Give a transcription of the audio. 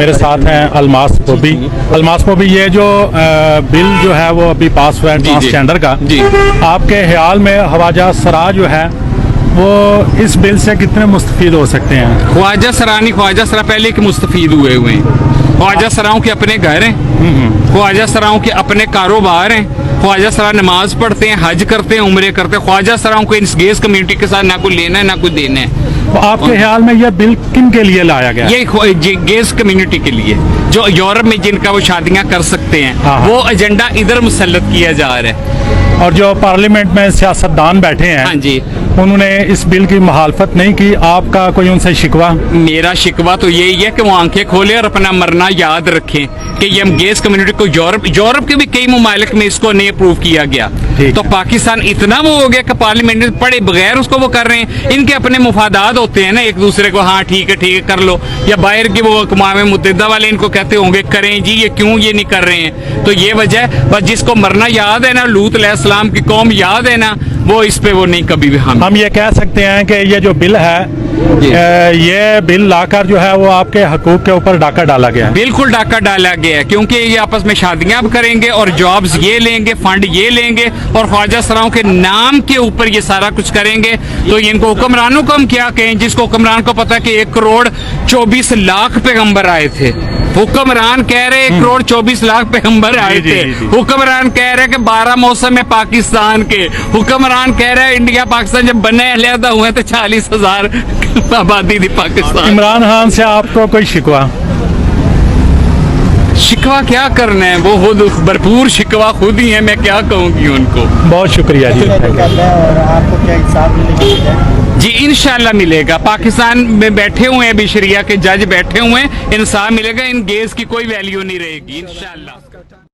मेरे साथ हैं अलमास बोबी। अलमास बोबी, ये जो बिल जो है वो अभी पास हुआ है ट्रांसजेंडर का, आपके ख्याल में ख्वाजा सरा जो है वो इस बिल से कितने मुस्तफीद हो सकते हैं? ख्वाजा सरा नहीं, ख्वाजा सरा पहले के मुस्तफीद हुए हैं। ख्वाजा सराओं के अपने घर हैं, ख्वाजा सराओं के अपने कारोबार हैं, ख्वाजा सरा नमाज पढ़ते हैं, हज करते हैं, उम्रे करते हैं। ख्वाजा सराओं को इस गेस कम्युनिटी के साथ ना कोई लेना है ना कोई देना है। तो आपके ख्याल में यह बिल किन के लिए लाया गया? ये गेस कम्युनिटी के लिए, जो यूरोप में जिनका वो शादियां कर सकते हैं, वो एजेंडा इधर मुसल्लत किया जा रहा है। और जो पार्लियामेंट में सियासतदान बैठे हैं, हाँ जी, उन्होंने इस बिल की मुखालफत नहीं की। आपका कोई उनसे शिकवा? मेरा शिकवा तो यही है कि वो आंखें खोले और अपना मरना याद रखें कि ये हम गेस कम्युनिटी को यूरोप के भी कई ममालिक में इसको नहीं अप्रूव किया गया। तो पाकिस्तान इतना वो हो गया कि पार्लियामेंट में पड़े बगैर उसको वो कर रहे हैं। इनके अपने मुफादात होते हैं ना एक दूसरे को, हाँ ठीक है कर लो, या बाहर के वो अक़वाम मुत्तहिदा वाले इनको कहते होंगे करें जी, ये क्यों ये नहीं कर रहे हैं। तो ये वजह, बस जिसको मरना याद है ना, लूत अलैहिस्सलाम की कौम याद है ना, वो इस पे वो नहीं कभी भी हम ये कह सकते हैं कि ये जो बिल है, ये बिल लाकर जो है वो आपके हकूक के ऊपर डाका डाला गया है। बिल्कुल डाका डाला गया है, क्योंकि ये आपस में शादियां करेंगे और जॉब्स ये लेंगे, फंड ये लेंगे और ख्वाजा सराओं के नाम के ऊपर ये सारा कुछ करेंगे। तो इनको हुक्मरानों को हम क्या कहें, जिसको हुक्मरान को पता है कि 1 करोड़ 24 लाख पैगंबर आए थे। हुक्मरान कह रहे 1 करोड़ 24 लाख पैगंबर आए थे। हुक्मरान कह रहे कि 12 मौसम है पाकिस्तान के। हुक्मरान कह रहे इंडिया पाकिस्तान जब बने अलहदा हुए तो 40,000 आबादी थी पाकिस्तान। इमरान खान से आपको कोई शिकवा? शिकवा क्या करना है, वो खुद भरपूर शिकवा खुद ही है, मैं क्या कहूँगी उनको। बहुत शुक्रिया जी। और आपको क्या इंसाफ मिलेगा? जी इंशाल्लाह मिलेगा। पाकिस्तान में बैठे हुए हैं, अभी शरिया के जज बैठे हुए हैं, इंसाफ मिलेगा। इन गेस की कोई वैल्यू नहीं रहेगी इंशाल्लाह।